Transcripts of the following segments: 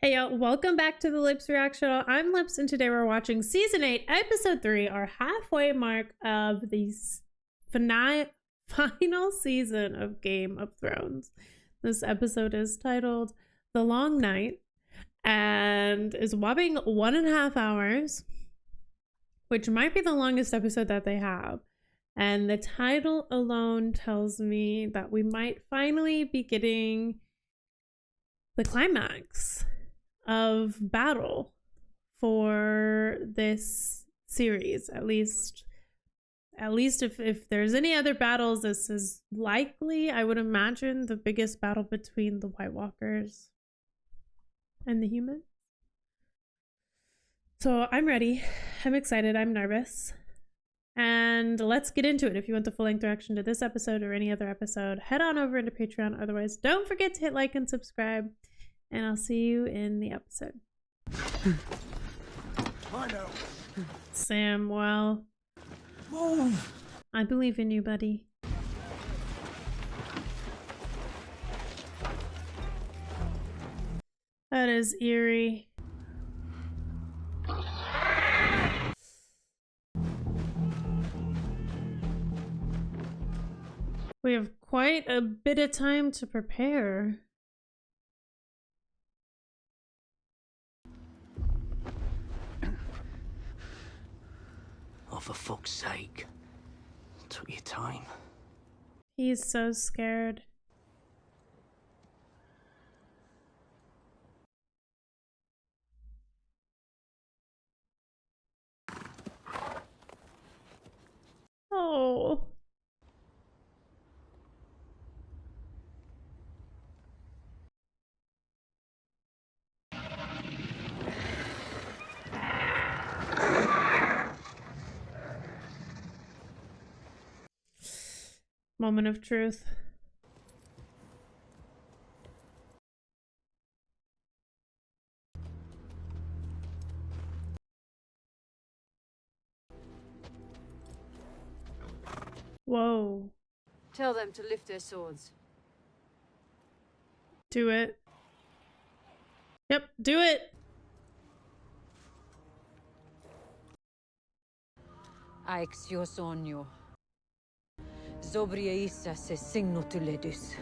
Hey y'all, welcome back to the Lips Reaction. I'm Lips, and today we're watching Season 8, Episode 3, our halfway mark of the final season of Game of Thrones. This episode is titled The Long Night and is whopping 1.5 hours, which might be the longest episode that they have. And the title alone tells me that we might finally be getting the climax of battle for this series. At least if there's any other battles, this is likely, I would imagine, the biggest battle between the White Walkers and the humans. So I'm ready, I'm excited, I'm nervous, and let's get into it. If you want the full-length reaction to this episode or any other episode, head on over into Patreon. Otherwise, don't forget to hit like and subscribe, and I'll see you in the episode. I know. Sam, well, Move. I believe in you, buddy. That is eerie. We have quite a bit of time to prepare. Oh, for fuck's sake. Took your time. He's so scared. Oh. Moment of truth. Whoa. Tell them to lift their swords. Do it. Yep, do it. Aixio sonio. Zobria issa se signo tu ledus.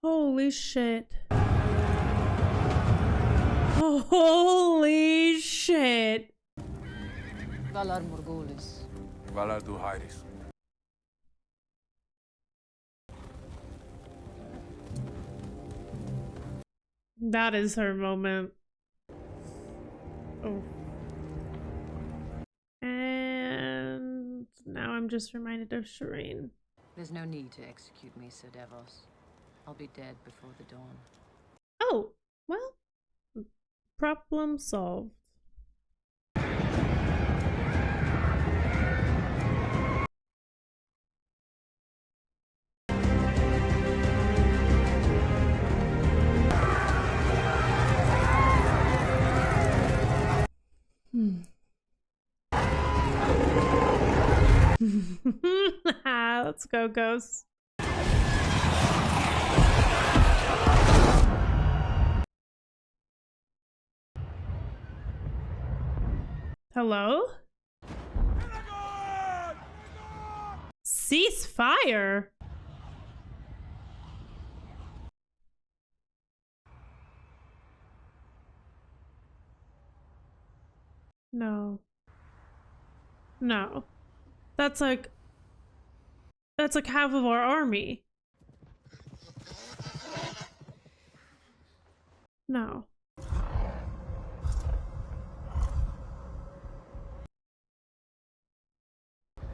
Holy shit. Holy shit. Valar Morghulis. Valar Duhairis. That is her moment. Oh. And now I'm just reminded of Shireen. There's no need to execute me, Sir Devos. I'll be dead before the dawn. Oh, well, problem solved. Let's go, ghosts. Hello? Cease fire? No. No. That's like half of our army. No.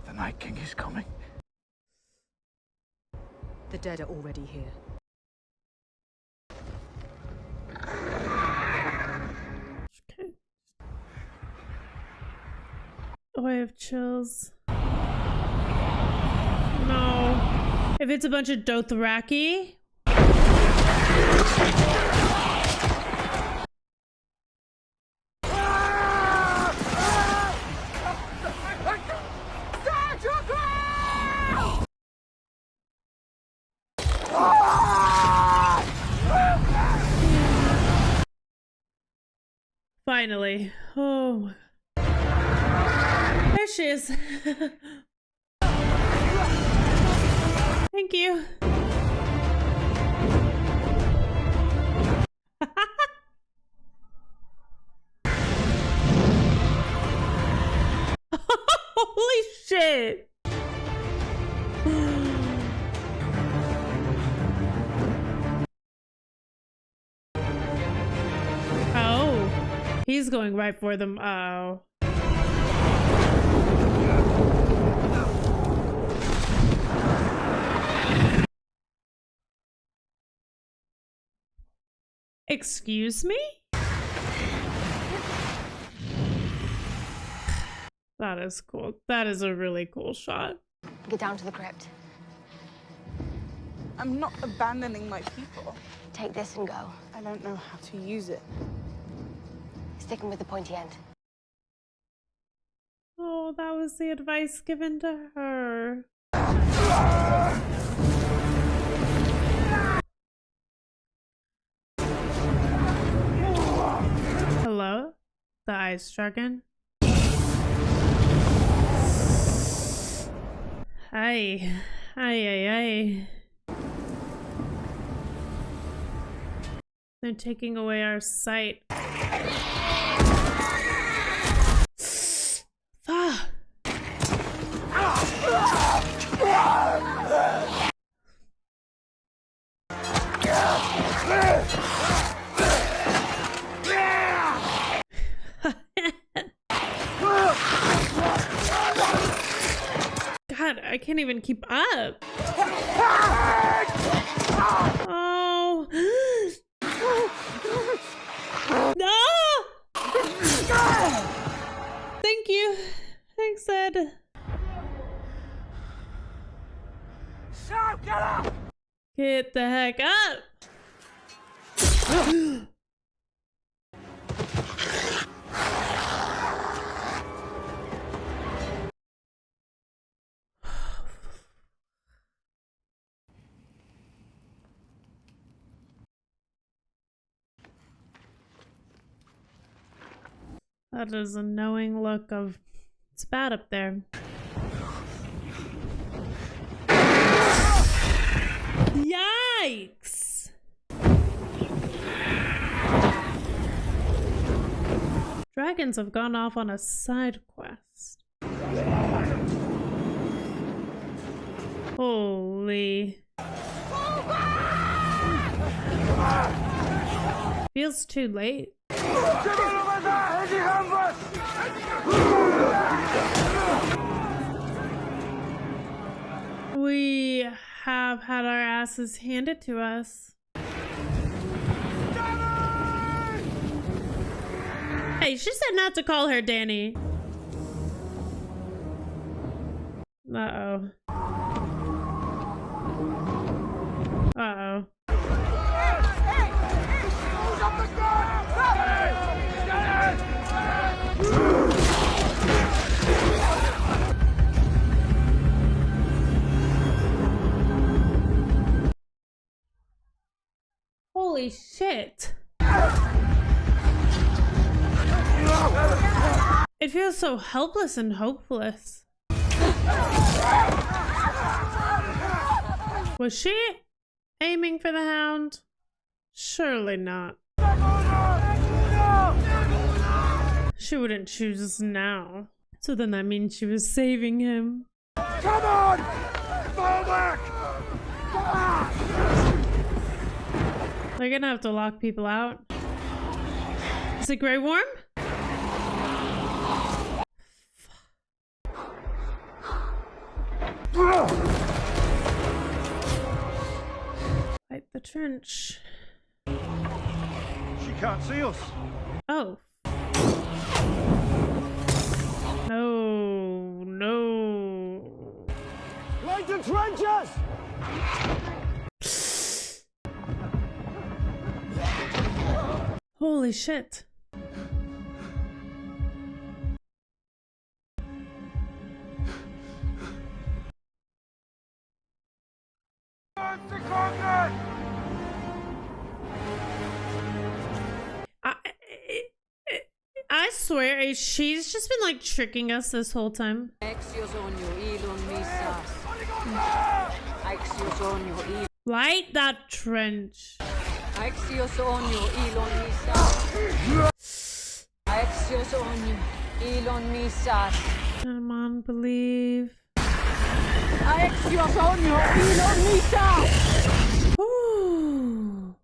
The Night King is coming. The dead are already here. Okay. Oh, I have chills. No. If it's a bunch of Dothraki. Finally. Oh. There she is. Thank you. Holy shit. Oh, he's going right for them. Oh. Excuse me? That is cool. That is a really cool shot. Get down to the crypt. I'm not abandoning my people. Take this and go. I don't know how to use it. Sticking with the pointy end. Oh, that was the advice given to her. Hello? The ice dragon? Hi. Hi. They're taking away our sight. Fuck. God, I can't even keep up. Oh. No! Thank you. Thanks, Ed. So, get up! Get the heck up! That is a knowing look of it's bad up there. Yikes! Dragons have gone off on a side quest. Holy. Feels too late. We have had our asses handed to us. Hey, she said not to call her Danny. Uh-oh. Uh-oh. Holy shit. It feels so helpless and hopeless. Was she aiming for the hound? Surely not. She wouldn't choose us now. So then that means she was saving him. Come on! Fall back! They're gonna have to lock people out. Is it Grey Worm? Fight the trench. She can't see us. Oh. No, no. Light the trenches! Holy shit. I swear, she's just been like tricking us this whole time. Light that trench. Come on, believe. Ooh.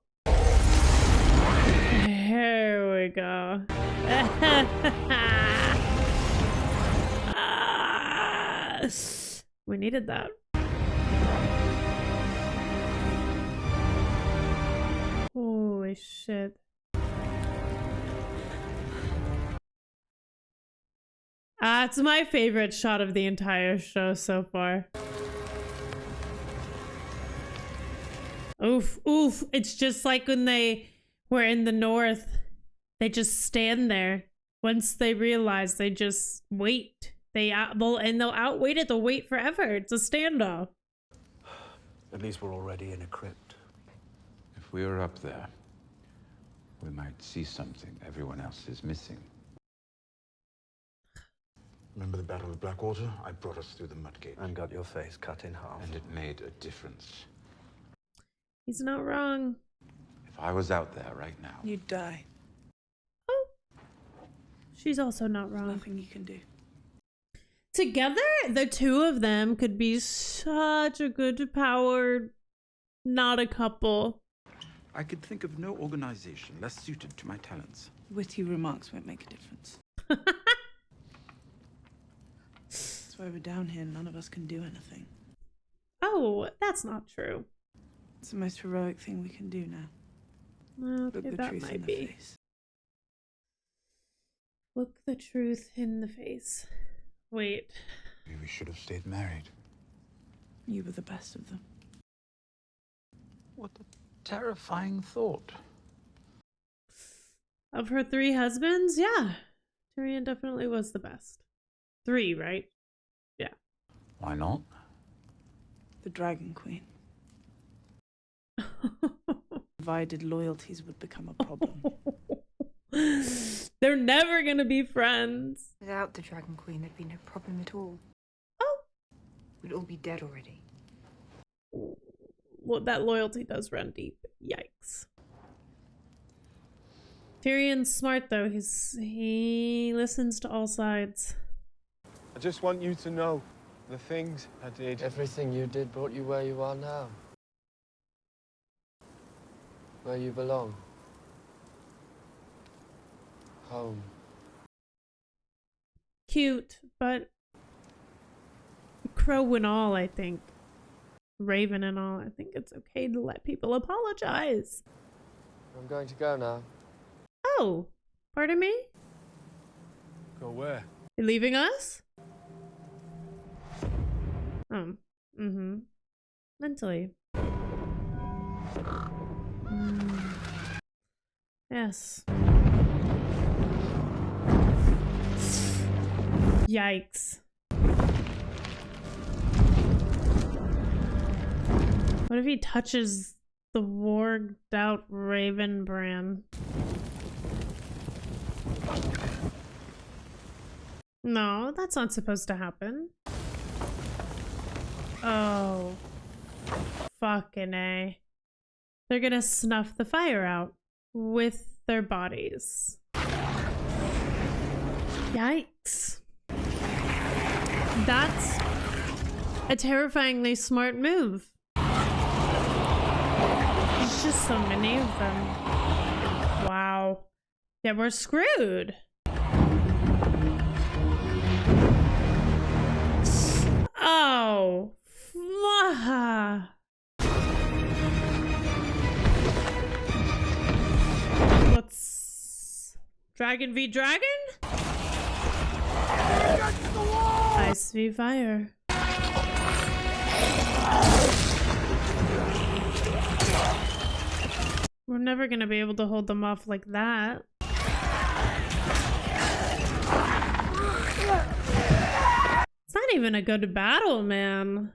Here we go. We needed that. Holy shit. It's my favorite shot of the entire show so far. Oof, oof. It's just like when they were in the north. They just stand there. Once they realize, they just wait. They'll outwait it. They'll wait forever. It's a standoff. At least we're already in a crypt. If we were up there, we might see something everyone else is missing. Remember the Battle of Blackwater? I brought us through the mudgate. And got your face cut in half. And it made a difference. He's not wrong. If I was out there right now... You'd die. Oh. She's also not wrong. Nothing you can do. Together, the two of them could be such a good power, not a couple. I could think of no organization less suited to my talents. Witty remarks won't make a difference. That's why we're down here. None of us can do anything. Oh, that's not true. It's the most heroic thing we can do now. Okay, Look the that truth might in the be. face. Look the truth in the face. Wait. Maybe we should have stayed married. You were the best of them. What a terrifying thought. Of her 3 husbands? Yeah. Tyrion definitely was the best. 3, right? Yeah. Why not? The Dragon Queen. Divided loyalties would become a problem. They're never gonna be friends. Without the Dragon Queen, there'd be no problem at all. Oh. We'd all be dead already. Well, that loyalty does run deep. Yikes. Tyrion's smart though. He listens to all sides. I just want you to know the things I did. Everything you did brought you where you are now. Where you belong. Home. Cute, but Crow and all, I think. Raven and all, I think it's okay to let people apologize. I'm going to go now. Oh, pardon me? Go where? You leaving us? Mm-hmm. Mentally. Yes. Yikes. What if he touches the warged out Raven brand? No, that's not supposed to happen. Oh. Fucking A. They're gonna snuff the fire out with their bodies. Yikes. That's a terrifyingly smart move. There's just so many of them. Wow. Yeah, we're screwed. Oh. What's Dragon v Dragon? Ice v fire. We're never gonna be able to hold them off like that. It's not even a good battle, man.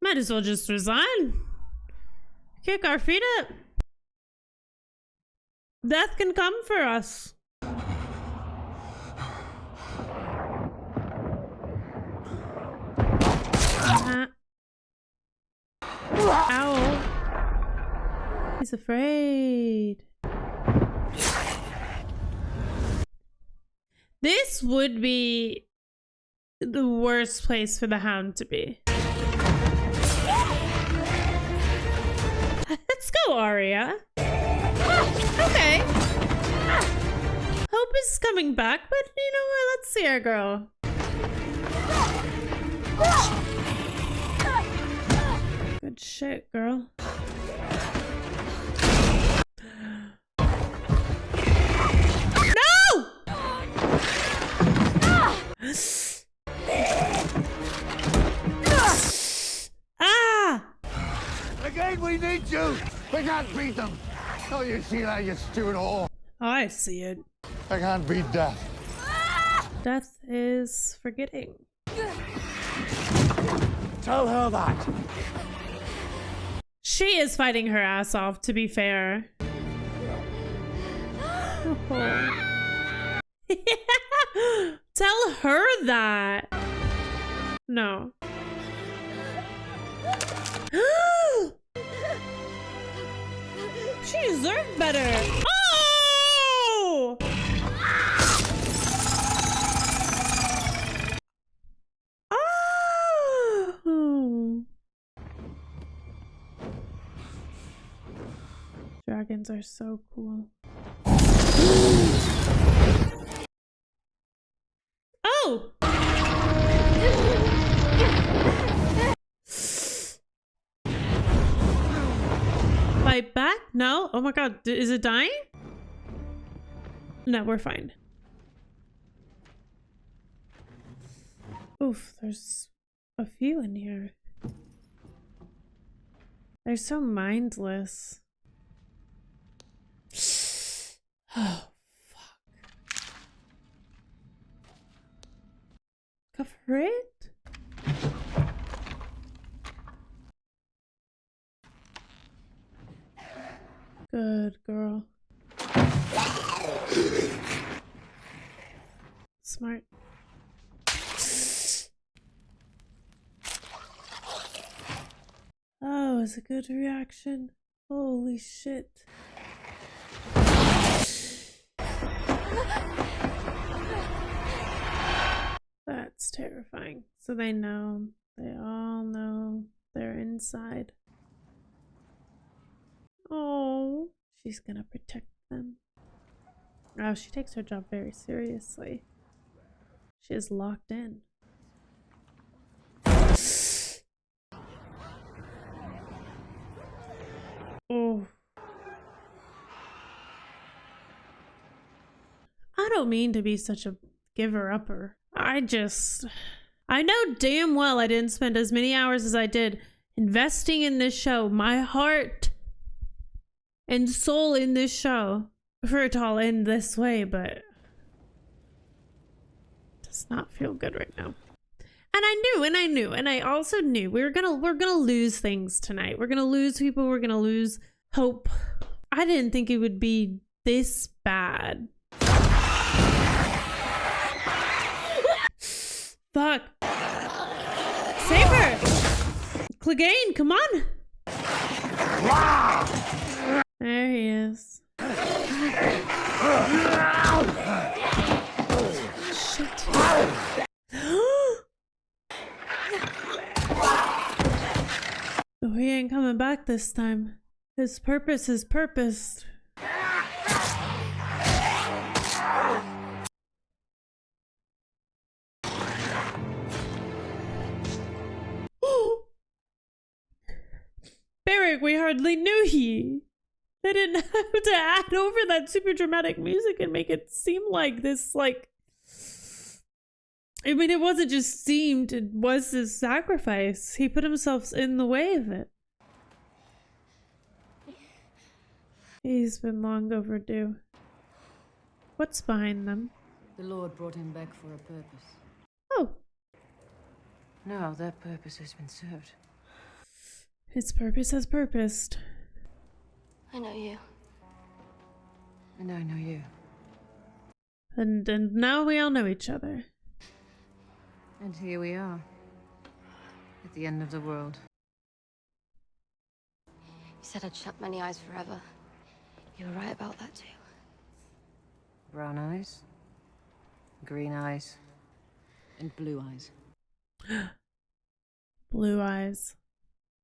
Might as well just resign. Kick our feet up. Death can come for us. Ow. He's afraid. This would be the worst place for the hound to be. Let's go, Arya. Okay. Hope is coming back, but you know what? Let's see our girl. Good shit, girl. No! Ah! Again, we need you! We can't beat them! Oh, you see that, you stupid whore! I see it. I can't beat death. Death is forgetting. Tell her that. She is fighting her ass off, to be fair. Oh. Tell her that. No. She deserved better. Oh! Oh! Dragons are so cool. Oh! Fight back? No? Oh my god, is it dying? No, we're fine. Oof, there's a few in here. They're so mindless. Oh, fuck. Cover it? Good girl. Smart. Oh, it's a good reaction. Holy shit. That's terrifying. So they know. They all know they're inside. Oh, she's gonna protect them. Oh, she takes her job very seriously. She is locked in. Oh. I don't mean to be such a giver-upper. I know damn well I didn't spend as many hours as I did investing in this show, my heart and soul in this show, for it to all end this way, but it does not feel good right now. And I knew, and I also knew we're gonna lose things tonight. We're gonna lose people, we're gonna lose hope. I didn't think it would be this bad. Fuck. Save her! Clegane, come on! There he is. Shit. Oh, he ain't coming back this time. His purpose is purposed. Beric, we hardly knew ye. They didn't have to add over that super dramatic music and make it seem like this, like... I mean, it wasn't just seemed, it was his sacrifice. He put himself in the way of it. He's been long overdue. What's behind them? The Lord brought him back for a purpose. Oh. Now that purpose has been served. His purpose has purposed. I know you. And I know you. And now we all know each other. And here we are. At the end of the world. You said I'd shut many eyes forever. You were right about that too. Brown eyes. Green eyes. And blue eyes. Blue eyes.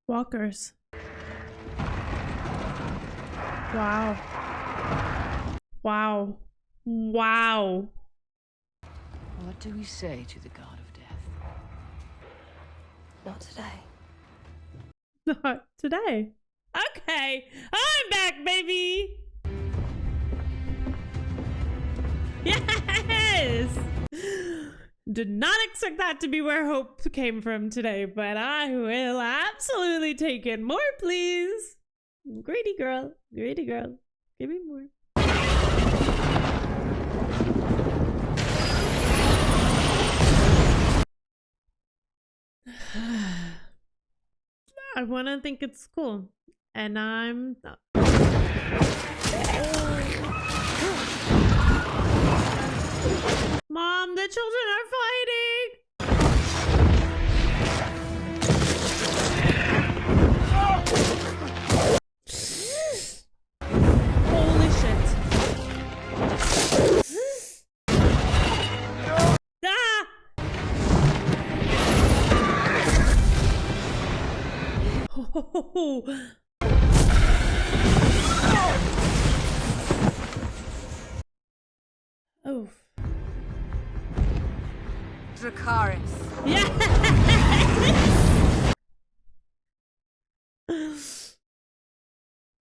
Walkers. Wow. Wow. Wow. What do we say to the god of death? Not today. Not today. Okay. I'm back, baby. Yes. Did not expect that to be where hope came from today, but I will absolutely take it. More, please. Greedy girl. Greedy girl. Give me more. I want to think it's cool. And I'm... Mom, the children are fighting! Holy shit. Ah! Oh. Oh. Dracarys. Yeah.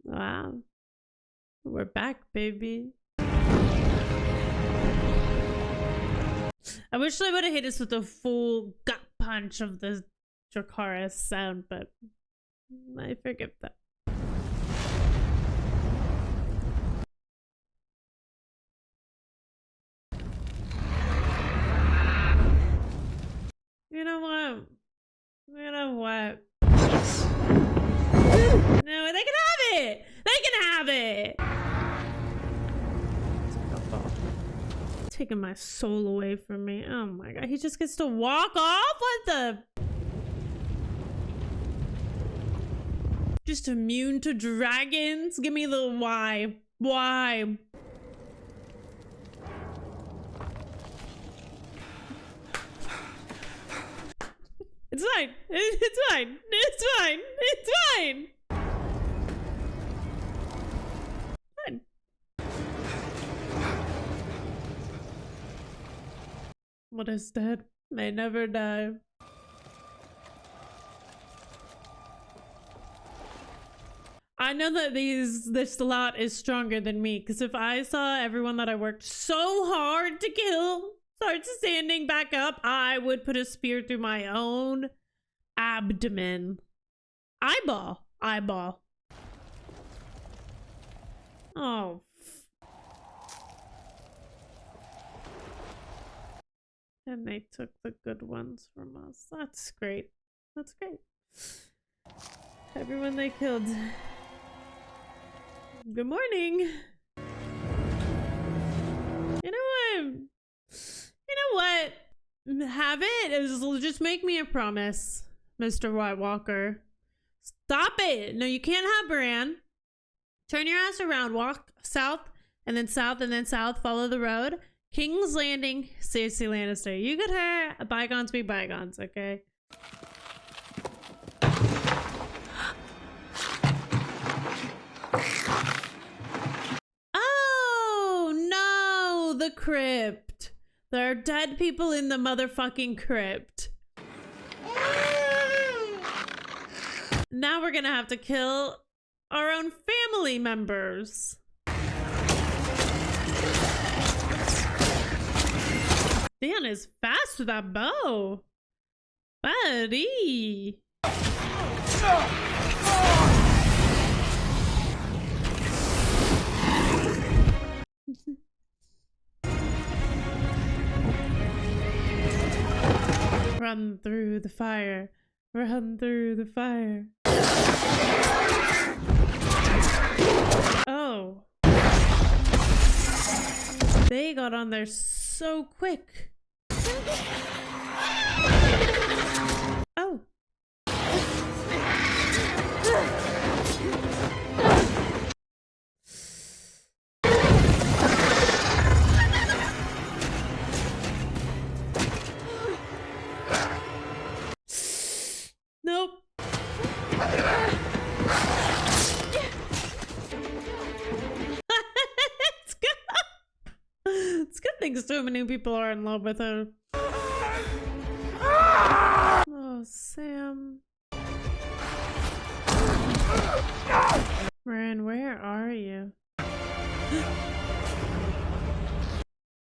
Wow. We're back, baby. I wish they would have hit us with a full gut punch of the Dracarys sound, but I forgive that. You know what? You know what? No, they can have it! They can have it! Taking my soul away from me. Oh my god, he just gets to walk off? What the? Just immune to dragons? Give me the why. Why? It's fine. It's fine. It's fine. It's fine. Fine. What is dead may never die. I know that this lot is stronger than me, because if I saw everyone that I worked so hard to kill start standing back up, I would put a spear through my own abdomen. Eyeball. Eyeball. Oh. And they took the good ones from us. That's great. That's great. Everyone they killed. Good morning. You know what? You know what? Have it. Just make me a promise, Mr. White Walker. Stop it. No, you can't have Bran. Turn your ass around. Walk south, and then south, and then south. Follow the road. King's Landing, Cersei Lannister. You get her. Bygones be bygones, okay? Oh, no. The crypt. There are dead people in the motherfucking crypt. Now we're gonna have to kill our own family members. Dan is fast with that bow. Buddy. Run through the fire. Run through the fire. Oh. They got on there so quick. Oh. Nope. It's good. It's good thing so many people are in love with her. Oh, Sam. Ren, where are you?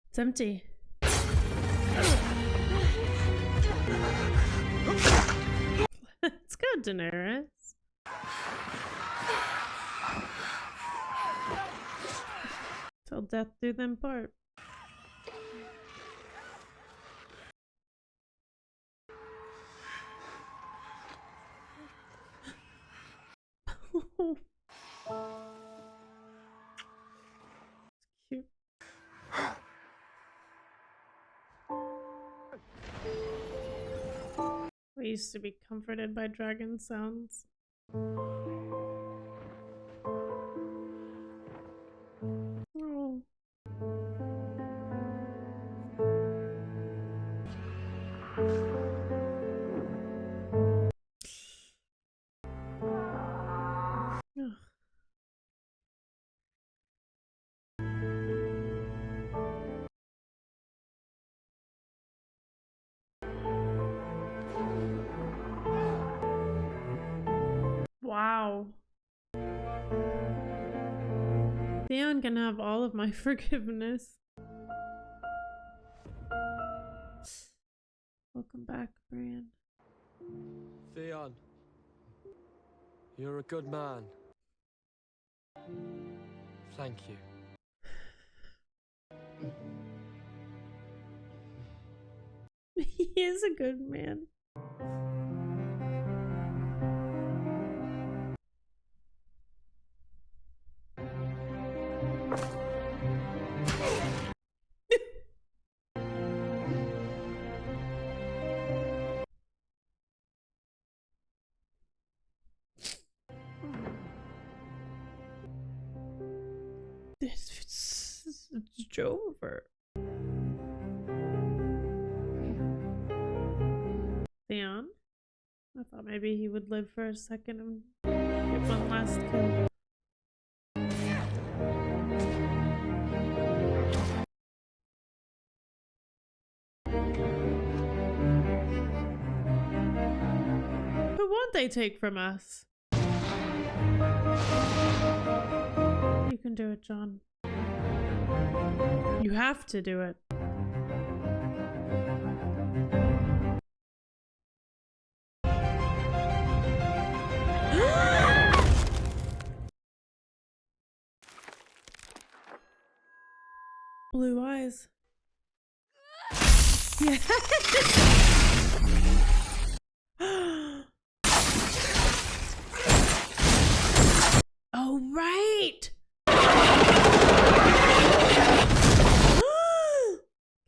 It's empty. Let's go, Daenerys. Till death do them part. Cute. We used to be comforted by dragon sounds. Oh. Ugh. Wow. Theon can have all of my forgiveness. Welcome back, Bran. Theon, you're a good man. Thank you. He is a good man. It's over. Theon? I thought maybe he would live for a second and get one last kill. Who won't they take from us? You can do it, John. You have to do it. Blue eyes. Yeah. Oh, right.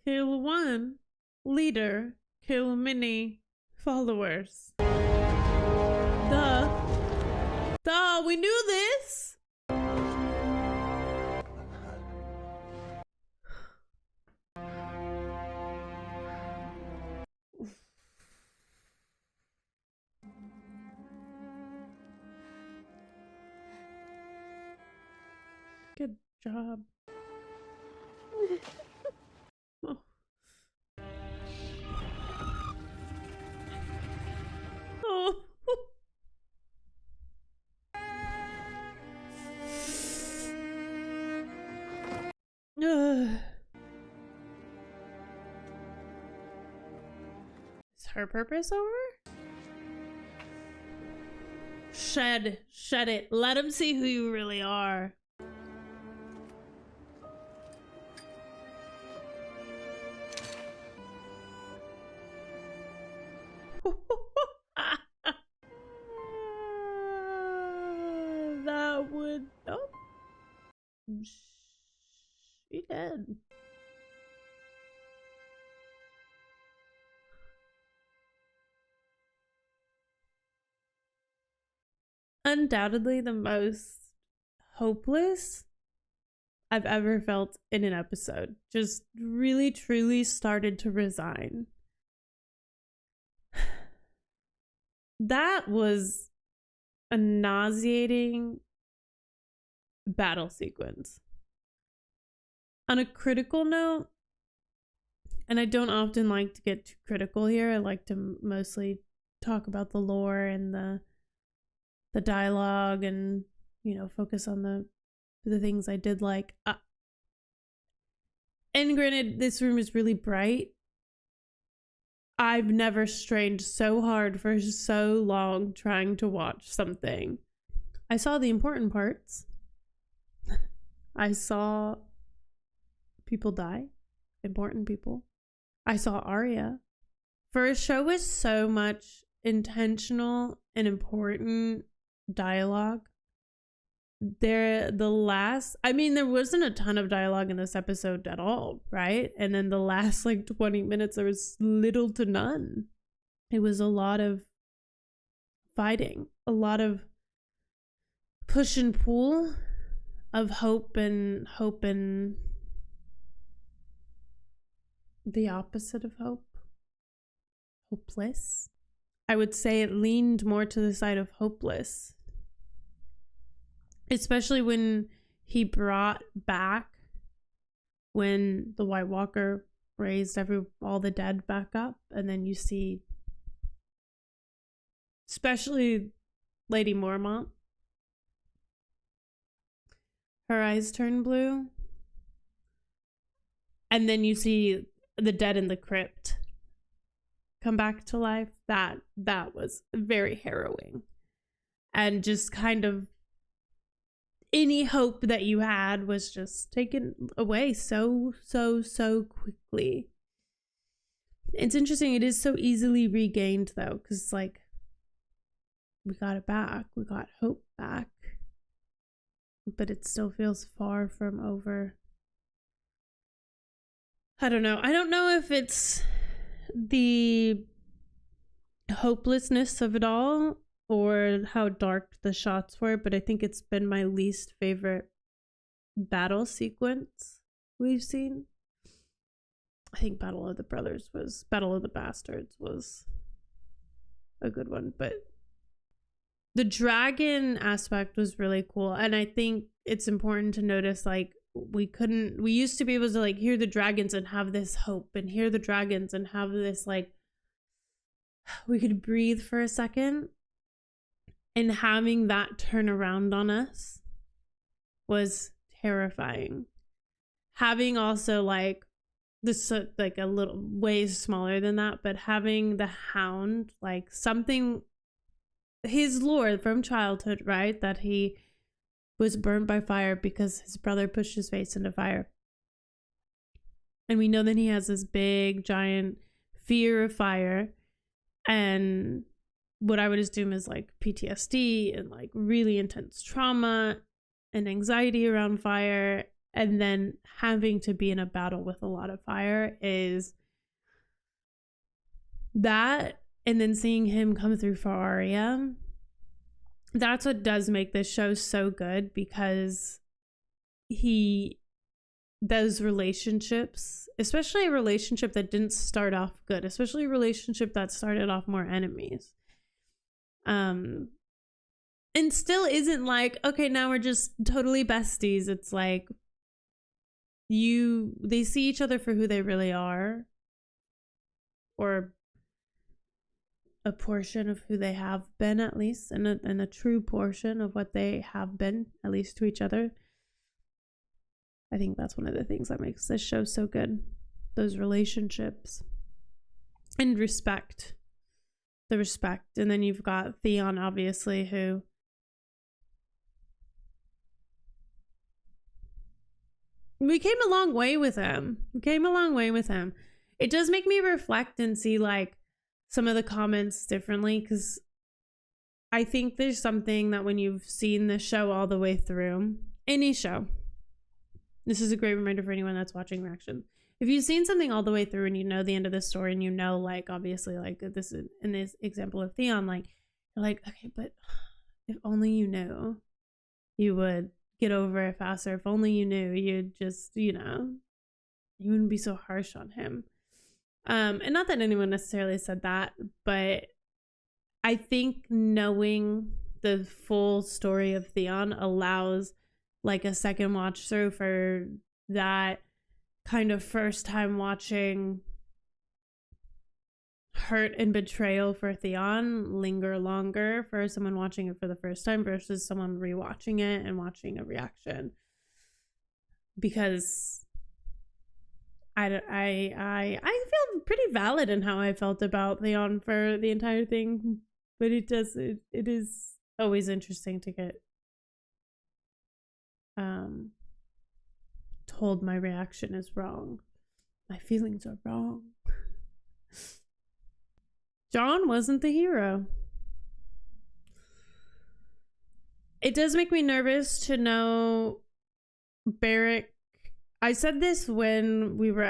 Kill one leader, kill many followers. Duh. Duh, we knew this. Good job. Oh. Oh. Is her purpose over? Shed it. Let him see who you really are. That would... Oh. She dead. undoubtedly the most hopeless I've ever felt in an episode. Just really, truly started to resign. That was a nauseating battle sequence. On a critical note, and I don't often like to get too critical here, I like to mostly talk about the lore and the dialogue and, you know, focus on the things I did like. And granted, this room is really bright. I've never strained so hard for so long trying to watch something. I saw the important parts. I saw people die. Important people. I saw Arya. For a show with so much intentional and important dialogue, there wasn't a ton of dialogue in this episode at all, right? And then the last like 20 minutes there was little to none. It was a lot of fighting, a lot of push and pull, of hope and the opposite of hope. Hopeless. I would say it leaned more to the side of hopeless. Especially when he brought back, when the White Walker raised all the dead back up, and then you see, especially Lady Mormont, her eyes turn blue, and then you see the dead in the crypt come back to life. That was very harrowing, and just kind of any hope that you had was just taken away so quickly. It's interesting, it is so easily regained though, because like we got it back, we got hope back, but it still feels far from over. I don't know if it's the hopelessness of it all or how dark the shots were, but I think it's been my least favorite battle sequence we've seen. I think Battle of the Bastards was a good one, but the dragon aspect was really cool. And I think it's important to notice, like, we used to be able to like hear the dragons and have this hope, and hear the dragons and have this like, we could breathe for a second. And having that turn around on us was terrifying. Having also like this like a little way smaller than that, but having the Hound, like something, his lore from childhood, right? That he was burned by fire because his brother pushed his face into fire. And we know that he has this big giant fear of fire, and what I would assume is like PTSD and like really intense trauma and anxiety around fire, and then having to be in a battle with a lot of fire is that, and then seeing him come through for Arya. That's what does make this show so good, because those relationships, especially a relationship that didn't start off good, especially a relationship that started off more enemies, and still isn't like, okay, now we're just totally besties. It's like they see each other for who they really are, or a portion of who they have been, at least, and a true portion of what they have been, at least to each other. I think that's one of the things that makes this show so good. Those relationships and respect. The respect. And then you've got Theon, obviously, who we came a long way with him. It does make me reflect and see like some of the comments differently, because I think there's something that when you've seen the show all the way through, any show, this is a great reminder for anyone that's watching reaction. If you've seen something all the way through and you know the end of the story, and you know, like, obviously, like this is in this example of Theon, like, you're like, okay, but if only you knew, you would get over it faster. If only you knew, you'd just, you wouldn't be so harsh on him. And not that anyone necessarily said that, but I think knowing the full story of Theon allows like a second watch through for that kind of first time watching hurt and betrayal for Theon linger longer for someone watching it for the first time versus someone rewatching it and watching a reaction. Because I feel pretty valid in how I felt about Theon for the entire thing, but it is always interesting to get told my reaction is wrong. My feelings are wrong. Jon wasn't the hero. It does make me nervous to know Beric. I said this when we were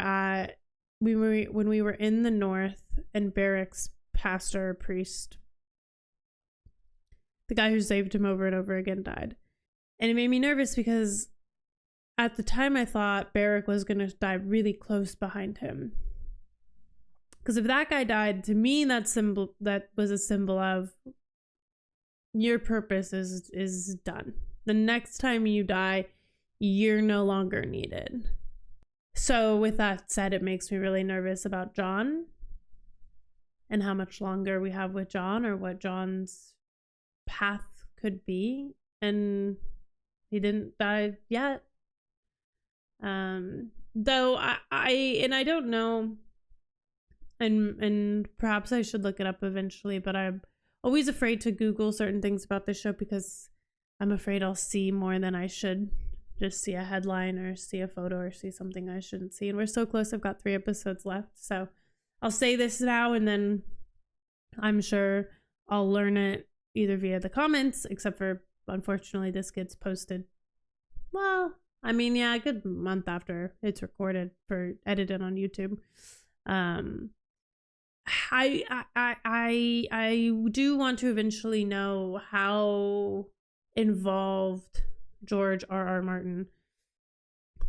in the north and Beric's pastor priest, the guy who saved him over and over again, died. And it made me nervous because at the time I thought Beric was going to die really close behind him. Because if that guy died, to me that was a symbol of your purpose is done. The next time you die, you're no longer needed. So with that said, it makes me really nervous about Jon and how much longer we have with Jon or what Jon's path could be. And he didn't die yet. Though I don't know, and perhaps I should look it up eventually, but I'm always afraid to Google certain things about this show because I'm afraid I'll see more than I should. Just see a headline or see a photo or see something I shouldn't see. And we're so close. I've got 3 episodes left. So I'll say this now and then I'm sure I'll learn it either via the comments, except for unfortunately this gets posted. Well, I mean, yeah, a good month after it's recorded for edited on YouTube. I do want to eventually know how involved George R.R. Martin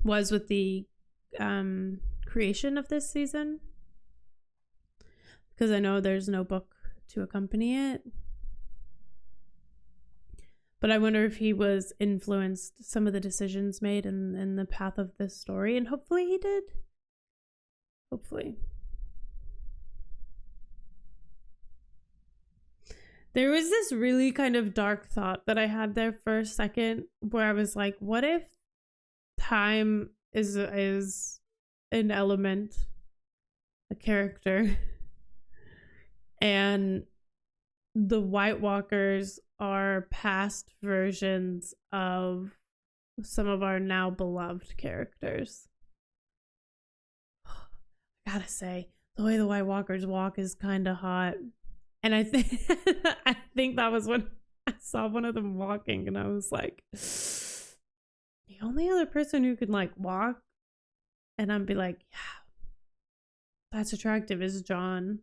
was with the creation of this season, because I know there's no book to accompany it, but I wonder if he was influenced some of the decisions made in the path of this story, and hopefully he did. Hopefully. There was this really kind of dark thought that I had there for a second where I was like, what if time is an element, a character, and the White Walkers are past versions of some of our now beloved characters? I gotta say, the way the White Walkers walk is kind of hot. And I think that was when I saw one of them walking and I was like, the only other person who can like walk and I'd be like, yeah, that's attractive is Jon.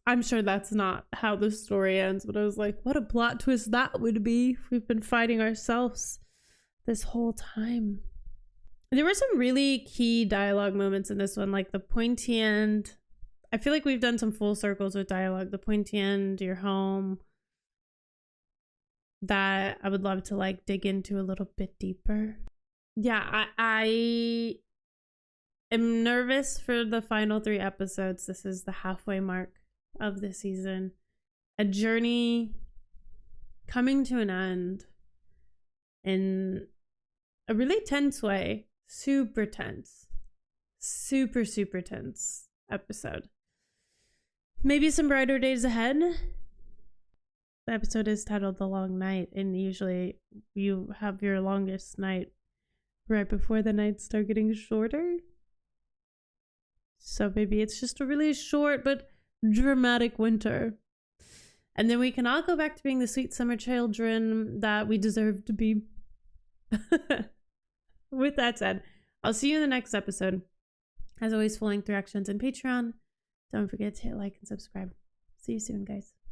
I'm sure that's not how the story ends, but I was like, what a plot twist that would be if we've been fighting ourselves this whole time. There were some really key dialogue moments in this one, like the pointy end. I feel like we've done some full circles with dialogue. The pointy end, your home, that I would love to like dig into a little bit deeper. Yeah, I am nervous for the final 3 episodes. This is the halfway mark of the season. A journey coming to an end in a really tense way. Super tense. Super, super tense episode. Maybe some brighter days ahead. The episode is titled The Long Night, and usually you have your longest night right before the nights start getting shorter. So maybe it's just a really short but dramatic winter. And then we can all go back to being the sweet summer children that we deserve to be. With that said, I'll see you in the next episode. As always, full length reactions and Patreon. Don't forget to hit like and subscribe. See you soon, guys.